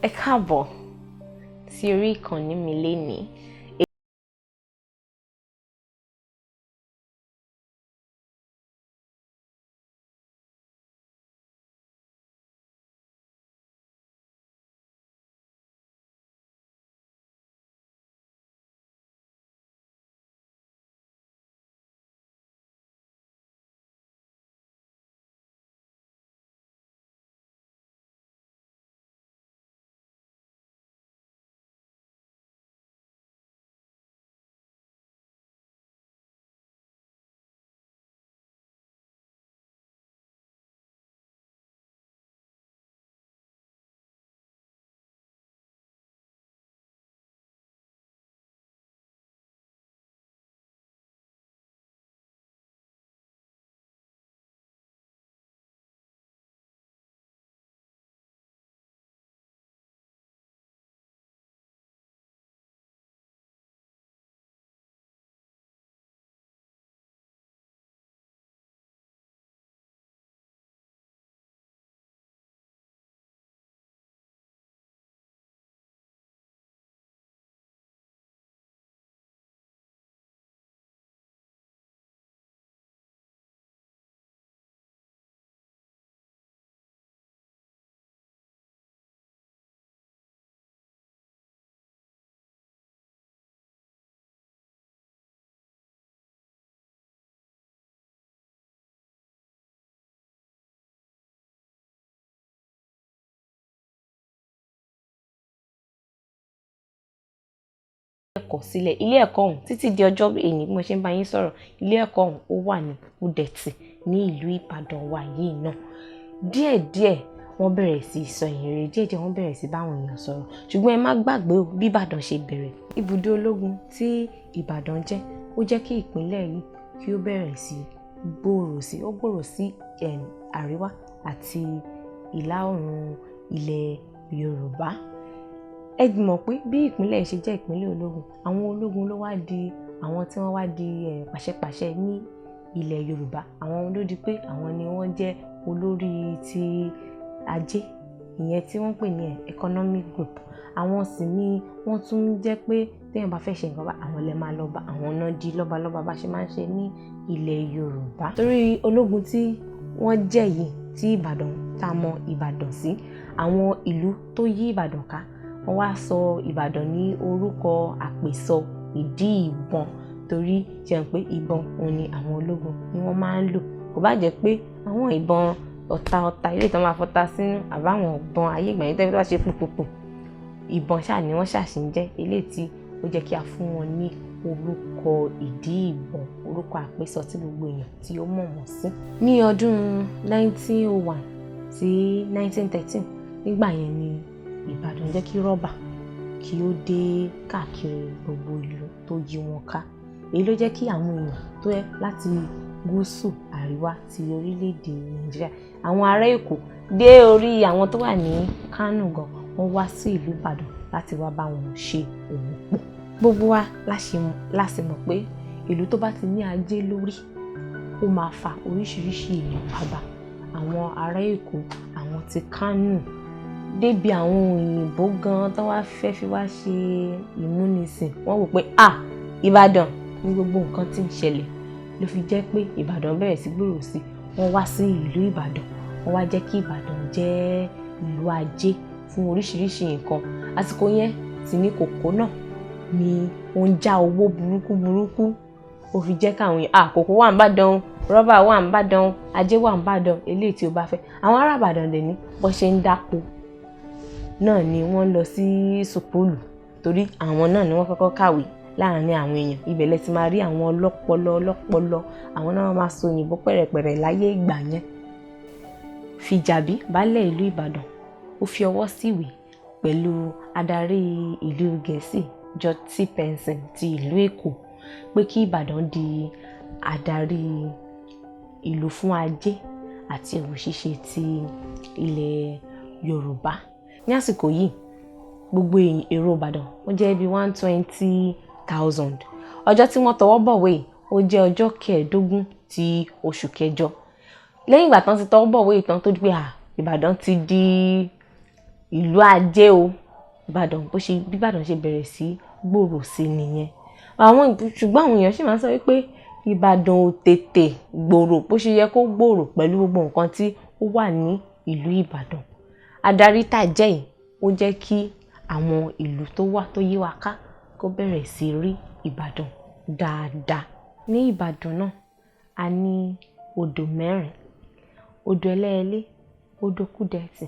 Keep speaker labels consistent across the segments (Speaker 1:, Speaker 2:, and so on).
Speaker 1: Ẹ káàbọ̀ sí orí ìkànnì mi lénìí. Ẹ̀kọ́ sílẹ̀ ilé ẹ̀kọ́ ọ̀hún títí di ọjọ́ èní bí mo ṣe ń bá yín sọ̀rọ̀ ilé ẹ̀kọ́ ọ̀hún ó wà ní Kúdẹ̀tì ní ìlú Ìbàdàn wa yìí náà. Díẹ̀díẹ̀ wọ́n bẹ̀rẹ̀ sí sọ ìyìnrere, díẹ̀díẹ̀ wọ́n bẹ̀rẹ̀ sí báwọn èèyàn sọ̀rọ̀, ṣùgbọ́n ẹ má gbàgbé o bí Ìbàdàn ṣe bẹ̀rẹ̀. Ibùdó ológun tí Ìbàdàn jẹ́ ó jẹ́ kí ìpínlẹ̀ yìí kí ó bẹ̀rẹ̀ sí gbòòrò sí àríwá àti ìlà oòrùn ilẹ̀ Yorùbá. Ẹ mọ̀ pé bí ìpínlẹ̀ ṣe jẹ́ ìpínlẹ̀ ológun, àwọn ológun ló wá di àwọn tí wọ́n wá di pàṣẹpàṣẹ ní ilẹ̀ Yorùbá. Àwọn ló di pé àwọn ni wọ́n jẹ́ olórí ti ajé, ìyẹn tí wọ́n pè ní economic group. Àwọn sì ni wọ́n tún jẹ́ pé téèyàn bá fẹ́ ṣe nǹkan bá àwọn lè máa lọ bá, àwọn náà di lọ́balọ́ba bá ṣe máa ń ṣe ní ilẹ̀ Yorùbá. Torí ológun tí wọ́n jẹ́ yìí tí Ìbàdàn tá mọ Ìbàdàn sí, àwọn ìlú tó yí Ìbàdàn ká wọ́n wá sọ Ìbàdàn ní orúkọ àpèsọ ìdí ìbọn, torí ṣe hàn pé ìbọn òun ni àwọn ológun ni wọ́n máa ń lò. Kò bá jẹ́ pé àwọn ìbọn ọ̀ta ilé ìtàn máa fọ́ta sínú àbáwọn ìbọn ayé ìgbà yẹn tẹ́lẹ̀ tó bá ṣe pùpùpù, ìbọn ṣáà ni wọ́n ṣàṣì ń jẹ́ eléyìí tí ó jẹ́ kí a fún wọn ní orúkọ ìdí ìbọn, orúkọ àpèsọ tí gbogbo èèyàn tí ó mọ̀ wọ́n sí. Ní ọdún 1901 sí 1913 nígbà yẹn ni Ìbàdàn jẹ́ kí rọ́bà kí ó dé káàkiri gbogbo ìlú tó yí wọn ká. Èyí ló jẹ́ kí àwọn èèyàn tó yẹ láti gúúsù àríwá ti orílẹ̀-èdè Nàìjíríà, àwọn ará Èkó dé orí àwọn tó wà ní Kánò gan, wọ́n wá sí ìlú Ìbàdàn láti wá bá wọn ṣe òwò pọ̀. Gbogbo wa láti mọ̀ pé ìlú tó bá ti ní ajé lórí ó máa fa oríṣiríṣi èèyàn bàbá. Àwọn ará Èkó, àwọn ti Kánò, débi àwọn òyìnbó gan tó wá fẹ́ fi wá ṣe ìmúnisìn, wọ́n wò pé Ìbàdàn ní gbogbo nǹkan tí ń ṣẹlẹ̀, ló fi jẹ́ pé Ìbàdàn bẹ̀rẹ̀ sí gbòòrò sí. Wọ́n wá sí ìlú Ìbàdàn, wọ́n wá jẹ́ kí Ìbàdàn jẹ́ ìlú ajé fún oríṣiríṣi nǹkan. Àsìkò yẹn sì ní kòkó náà ni ó ń já owó burúkú, ó fi jẹ́ káwọn èèyàn kòkó wà ní Ìbàdàn, rọ́bà wà ní Ìbàdàn, ajé wà ní Ìbàdàn, eléyìí tí ó bá fẹ́. Àwọn ará Ìbàdàn dẹ̀ ní bó ṣe ń dáko náà ni wọ́n lọ sí sùkúlù, torí àwọn náà ni wọ́n kọ́kọ́ kàwé láàrin àwọn èèyàn. Ibẹ̀ lẹ ti máa rí àwọn ọlọ́pọlọ, àwọn náà máa sọ òyìnbó pẹ̀rẹ̀pẹ̀rẹ̀ láyé ìgbà yẹn. Fìjàbí baálẹ̀ ìlú Ìbàdàn ó fi ọwọ́ síwèé pẹ̀lú adarí ìlú Gẹ̀ẹ́sì George T. Penson ti ìlú Èkó pé kí Ìbàdàn di adarí ìlú fún ajé àti òwò ṣíṣe ti ilẹ̀ Yorùbá. Ní àsìkò yìí gbogbo èrò Ìbàdàn wọ́n jẹ́ bí 120,000. Ọjọ́ tí wọ́n tọwọ́ bọ̀wé ó jẹ́ ọjọ́ 15 ti oṣù kẹjọ. Lẹ́yìn ìgbà tán ti tọwọ́ bọ̀wé ìtàn tó di pé Ìbàdàn ti di ìlú ajé o. Ìbàdàn bí Ìbàdàn ṣe bẹ̀rẹ̀ sí gbòòrò sí nìyẹn. Ṣùgbọ́n àwọn èèyàn sì máa ń sọ wípé Ìbàdàn ò tètè gbòòrò bó ṣe yẹ kó gbòòrò pẹ̀lú gbogbo nǹkan tí ó wà ní ìlú Ìbàdàn. Adarí tá jẹ́ yìí ó jẹ́ kí àwọn ìlú tó yí wa ká kó bẹ̀rẹ̀ sí rí Ìbàdàn dáadáa. Ní Ìbàdàn náà a ní odò mẹ́rin: odò Ẹlẹ́yẹlé, odò Kúdẹ̀tì,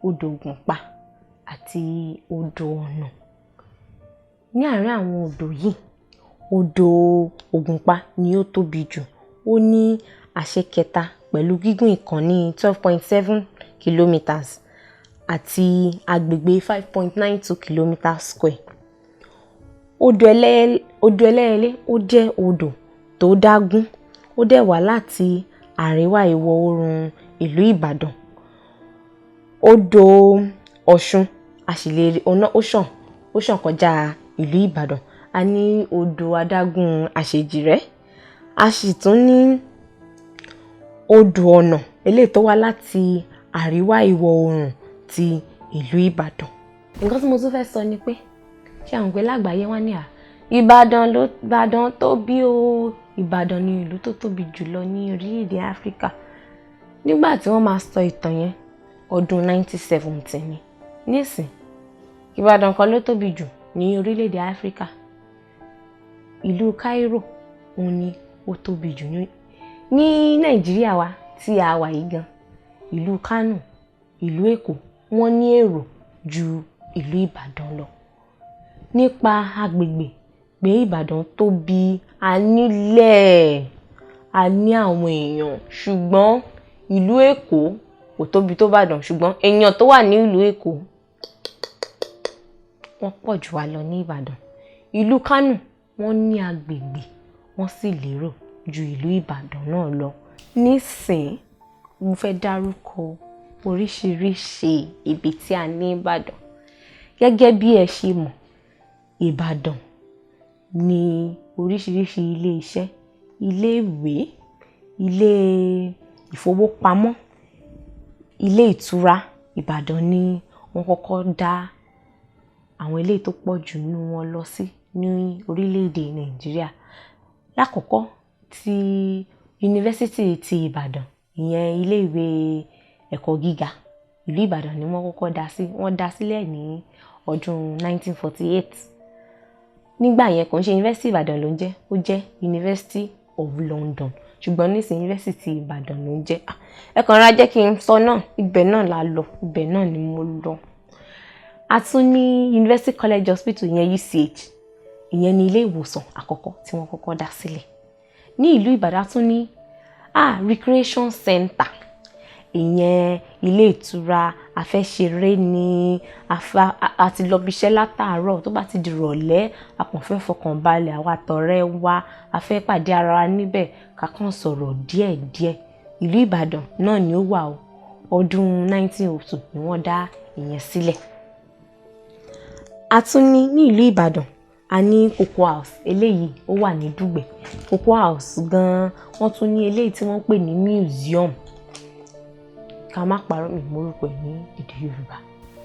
Speaker 1: odò Ògùnpa àti odò Ọ̀nà. Ní àárín àwọn odò yìí, odò Ògùnpa ni ó tóbi jù. Ó ní àṣẹ kẹta pẹ̀lú gígùn ìkànnì 12.7 kilometers àti agbègbè 5.92 kilometers square. Odò Ẹlẹ́yẹlé ó jẹ́ odò tó dágún, ó dẹ̀ wá láti àríwá ìwọ̀ oòrùn ìlú Ìbàdàn. Odò Ọ̀ṣun ó ṣàn kọjá ìlú Ìbàdàn. A ní odò adágún Àṣèjìrẹ́, a sì tún ní odò Ọ̀nà eléyìí tó wá láti àríwá ìwọ̀ oòrùn ti ìlú Ìbàdàn. Nǹkan tí mo tún fẹ́ sọ ni pé ṣé àwọn pé lágbàáyé wá ní Ìbàdàn tóbi o. Ìbàdàn ni ìlú tó tóbi jùlọ ní orílẹ̀-èdè Áfíríkà. Nígbà tí wọ́n máa sọ ìtàn yẹn, ọdún 1970 ni. Nísìn, Ìbàdàn kan ló tóbi jù ní orílẹ̀-èdè Áfíríkà. Ìlú Cairo òun ni ó tóbi jù ní Nàìjíríà wa tí a wà yìí gan. Ìlú Kánò, ìlú Èkó wọ́n ní èrò ju ìlú Ìbàdàn lọ. Nípa agbègbè pé Ìbàdàn tóbi, a nílẹ̀, a ní àwọn èèyàn, ṣùgbọ́n ìlú Èkó kò tóbi tó Ìbàdàn, ṣùgbọ́n èèyàn tó wà ní ìlú Èkó wọ́n pọ̀ jù wá lọ ní Ìbàdàn. Ìlú Kánò wọ́n ní agbègbè, wọ́n sì lérò ju ìlú Ìbàdàn náà lọ. Nísìn mo fẹ́ dárúkọ oríṣiríṣi ibi tí a ní Ìbàdàn. Gẹ́gẹ́ bí ẹ ṣe mọ̀, Ìbàdàn ní oríṣiríṣi ilé iṣẹ́, ilé ìwé, ilé ìfowópamọ́, ilé ìtura. Ìbàdàn ni wọ́n kọ́kọ́ dá àwọn ilé tó pọ̀ jù nínú wọn lọ sí ní orílẹ̀-èdè Nàìjíríà. Lákọ̀ọ́kọ́ ti yunifásítì ti Ìbàdàn, ìyẹn ilé ìwé ẹ̀kọ́ gíga ìlú Ìbàdàn ni wọ́n kọ́kọ́ dá sí. Wọ́n dá sílẹ̀ ní ọdún 1948. Nígbà yẹn kò ń ṣe University Ìbàdàn ló ń jẹ́, ó jẹ́ University of London, ṣùgbọ́n nísìnyí University Ìbàdàn ló ń jẹ́. Ẹ kàn rá jẹ́ kí n sọ náà, ibẹ̀ náà la lọ, ibẹ̀ náà ni mo lọ. A tún ní University College Hospital, ìyẹn UCH, ìyẹn ni ilé ìwòsàn àkọ́kọ́ tí wọ́n kọ́kọ́ dá sílẹ̀. Ní ìlú Ìbàdàn tún ní Recreation Center, ìyẹn ilé ìtura, a fẹ́ ṣeré ni, a ti lọ ibiṣẹ́ látàárọ̀, tó bá ti di ìrọ̀lẹ́ a kàn fẹ́ fọkàn balẹ̀, àwa àtọ̀rẹ́ wa a fẹ́ pàdé ara wa níbẹ̀ ká kàn sọ̀rọ̀ díẹ̀díẹ̀. Ìlú Ìbàdàn náà ni ó wà o. Ọdún 1902 ni wọ́n dá ìyẹn sílẹ̀. A tún ní ìlú Ìbàdàn a ní Cocoa House, eléyìí ó wà ní Dùgbẹ̀. Cocoa House gan wọ́n tún ní eléyìí tí wọ́n pè ní museum. Ká má parọ́, mi mórúkọ ẹ̀ ní èdè Yorùbá.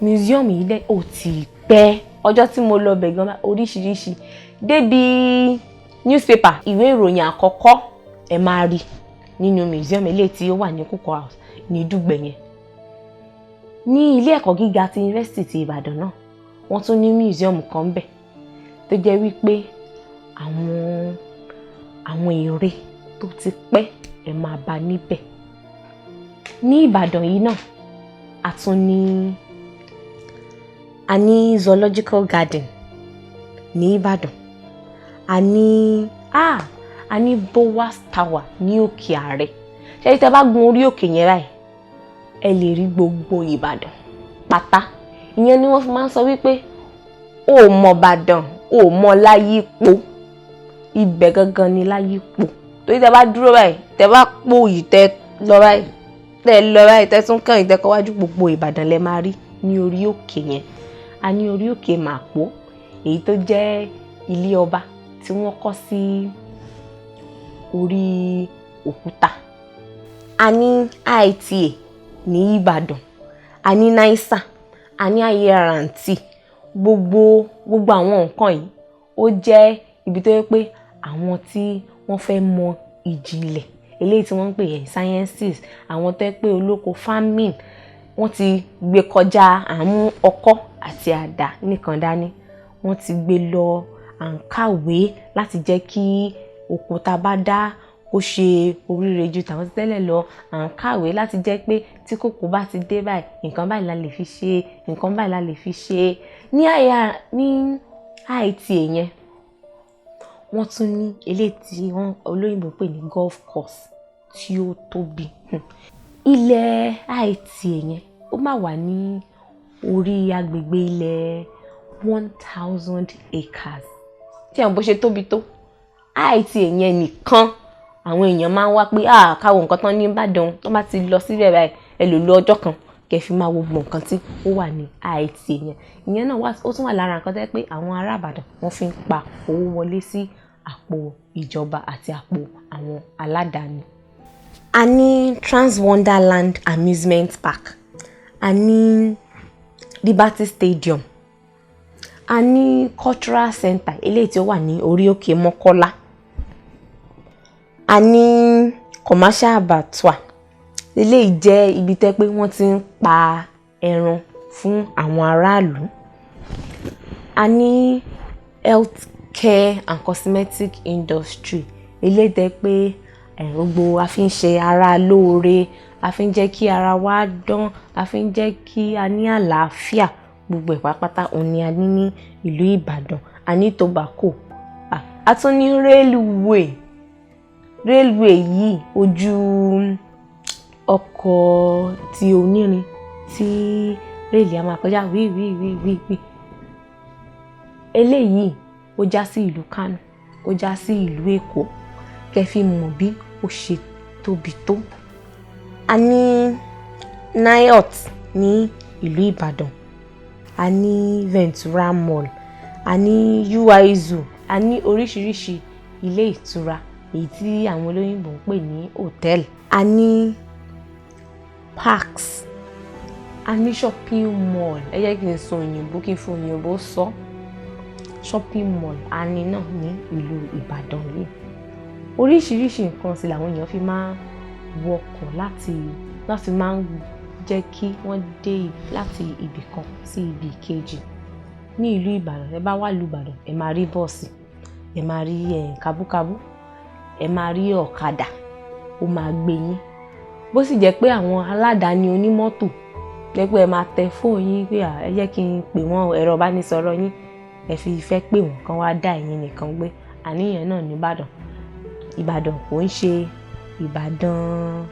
Speaker 1: Museum yìí dẹ̀ ó ti pẹ́. Ọjọ́ tí mo lọ bẹ̀ gan oríṣiríṣi débi newspaper, ìwé ìròyìn àkọ́kọ́ ẹ máa rí nínú museum eléyìí tí ó wà ní Cocoa House ní Dùgbẹ̀ yẹn. Ní ilé ẹ̀kọ́ gíga ti University ti Ìbàdàn náà wọ́n tún ní museum kan bẹ̀ tó jẹ́ wípé àwọn ère tó ti pẹ́ ẹ máa bá níbẹ̀. Ní Ìbàdàn yìí náà a ní zoological garden ní Ìbàdàn. A ní Bowas Tower ní Òkè Àrẹ. Ṣé tí ẹ bá gun orí òkè yẹn báyìí ẹ lè rí gbogbo Ìbàdàn pátá. Ìyẹn ni wọ́n fi máa ń sọ wípé ó mọ Ìbàdàn, ó mọ Láyípo. Ibẹ̀ gangan ni Láyípo. Torí tẹ́ bá dúró báyìí, tẹ́ bá pò yìí tẹ́ lọ báyìí, tẹ́ tún kàn ìtẹ́kọ̀wájú gbogbo Ìbàdàn lẹ máa rí ní orí òkè yẹn. A ní orí òkè Màpó, èyí tó jẹ́ ilé ọba tí wọ́n kọ́ sí orí òkúta. A ní IITA ní Ìbàdàn, a ní NISA, a ní IART. Gbogbo àwọn nǹkan yìí ó jẹ́ ibi tó yẹ pé àwọn tí wọ́n fẹ́ mọ ìjìnlẹ̀ eléyìí tí wọ́n ń pè ní sciences, àwọn tó yẹ pé olóko farming wọ́n ti gbé kọjá àmú ọkọ́ àti àdá nìkan dání. Wọ́n ti gbé lọ à ń kàwé láti jẹ́ kí oko tá bá dá kó ṣe oríire ju tàwọn tẹ́lẹ̀ lọ. À ń kàwé láti jẹ́ pé tí kòkó bá ti dé báyìí, nǹkan báyìí la lè fi ṣe, nǹkan báyìí la lè fi ṣe. Ní IITA yẹn, wọ́n tún ní eléyìí tí wọ́n olóyìnbó pè ní golf course tí ó tóbi. Ilẹ̀ IITA yẹn ó máa wà ní orí agbègbè ilẹ̀ 1000 acres. Tí àwọn bó ṣe tóbi tó, IITA yẹn nìkan àwọn èèyàn máa ń wá pé káwo nǹkan tán ní Ìbàdàn. Tó bá ti lọ síbẹ̀ báyìí, ẹ lè lo ọjọ́ kan kẹ́ fi máa wo gbogbo nǹkan tí ó wà ní IITA yẹn. Ìyẹn náà ó tún wà lára nǹkan tó yẹ pé àwọn ará Ìbàdàn wọ́n fi ń pa owó wọlé sí àpò ìjọba àti àpò àwọn aládàáni. A ní Trans Wonderland Amusement Park, a ní Liberty Stadium, a ní Cultural Center eléyìí tí ó wà ní orí òkè Mọ́kọ́lá, a ní Commercial Abattoir eléyìí jẹ́ ibi tẹ́ pé wọ́n ti ń pa ẹran fún àwọn aráàlú, a ní Health Care and Cosmetic Industry eléyìí tẹ́ pé gbogbo a fi ń ṣe ara lóore, a fi ń jẹ́ kí ara wa dán, a fi ń jẹ́ kí a ní àlàáfíà. Gbogbo ìpápátá òun ni a ní ìlú Ìbàdàn. A ní tobacco, a tún ní railway yìí ojú ọkọ̀ tí onírin tí réèlì a máa kọjá wí. Eléyìí ó já sí ìlú Kánò, ó já sí ìlú Èkó, kẹ́ fi mọ̀ bí ó ṣe tóbi tó. A ní NIOT ní ìlú Ìbàdàn, a ní Ventura Mall, a ní UI Zoo, a ní oríṣiríṣi ilé ìtura èyí tí àwọn olóyìnbó ń pè ní hòtẹ́ẹ̀lì, a ní parks, a ní shopping mall. Ẹ jẹ́ kí n sọ òyìnbó kí n fi òyìnbó sọ. Shopping mall a ní náà ní ìlú Ìbàdàn yìí. Oríṣiríṣi nǹkan sì làwọn èèyàn fi máa ń wọkọ̀ láti máa ń jẹ́ kí wọ́n dé láti ibì kan sí ibì kejì. Ní ìlú Ìbàdàn, ẹ bá wà ìlú Ìbàdàn, ẹ máa rí bọ́ọ̀sì, ẹ máa rí kabúkabú, ẹ máa rí ọ̀kadà, ó máa gbé yín. Bó sì jẹ́ pé àwọn aládàáni onímọ́tò jẹ́ pé ẹ máa tẹ fóònù yín pé ẹ jẹ́ kí n pè wọ́n, ẹ̀rọ ìbánisọ̀rọ̀ yín, ẹ fi fẹ́ pè wọ́n kán wá dá ẹ̀yin nìkan gbé. Àníyàn náà ní Ìbàdàn. Ìbàdàn kò ń ṣe Ìbàdàn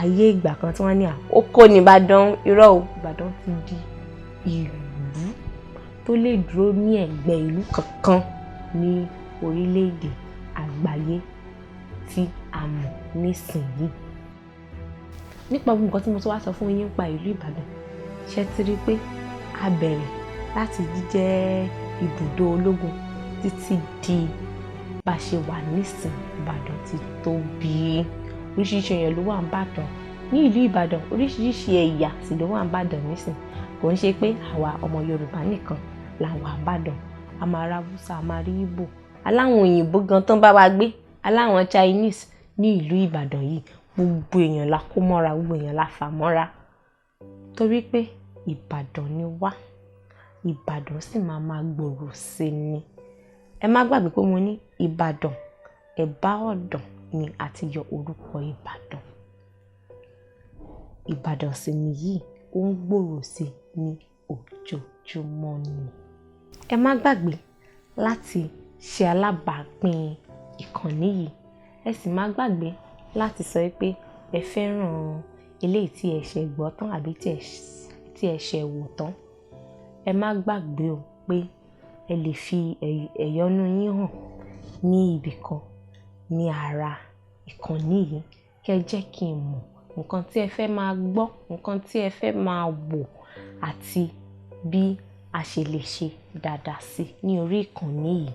Speaker 1: ayé ìgbà kan tí wọ́n ní ó kó ní Ìbàdàn. Irọ́ o, Ìbàdàn ti di ìlú tó lè dúró ní ẹ̀gbẹ́ ìlú kankan ní orílẹ̀-èdè àgbáyé tí a mọ̀ nísìnyí. Nípa gbogbo nǹkan tí mo tún wá sọ fún yín nípa ìlú Ìbàdàn, ṣé ti rí pé a bẹ̀rẹ̀ láti jíjẹ́ ibùdó ológun títí di bá ṣe wà nísìn. Ìbàdàn ti tóbi, oríṣiríṣi èèyàn ló wà ní Ìbàdàn. Ní ìlú Ìbàdàn oríṣiríṣi ẹ̀yà sì ló wà ní Ìbàdàn nísìn. Kò ń ṣe pé àwa ọmọ Yorùbá nìkan là wà ní Ìbàdàn. A máa ra Hausa, a máa rí Igbo, aláwọn òyìnbó gan tán bá wa gbé, aláwọn Chinese ní ìlú Ìbàdàn yìí. Gbogbo èèyàn la kó mọ́ra, gbogbo èèyàn la fà mọ́ra. Torí pé Ìbàdàn ni wá, Ìbàdàn sì máa gbòòrò sí ni. Ẹ má gbàgbé pé mo ní Ìbàdàn, Ẹ̀bá Ọ̀dàn ni a ti yọ orúkọ Ìbàdàn. Ìbàdàn sì nìyí ó ń gbòòrò sí ní ojoojúmọ́ ni. Ẹ má gbàgbé láti ṣe alábàápín ìkànnì yìí. Ẹ sì má gbàgbé láti sọ pé ẹ fẹ́ràn eléyìí tí ẹ ṣẹ̀ gbọ́ tán àbí tí ẹ ṣẹ̀ wò tán. Ẹ má gbàgbé o pé ẹ lè fi ẹ̀yọ́nú yín hàn ní ibì kan ní ara ìkànnì yìí. Kẹ́ jẹ́ kí n mọ̀ nǹkan tí ẹ fẹ́ máa gbọ́, nǹkan tí ẹ fẹ́ máa wò àti bí a ṣe lè ṣe dáadáa sí ní orí ìkànnì yìí.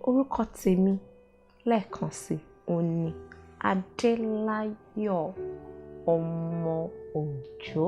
Speaker 1: Orúkọ tèmi lẹ́ẹ̀kan sí òun ni Adéláyọ̀ ọmọ Òjó.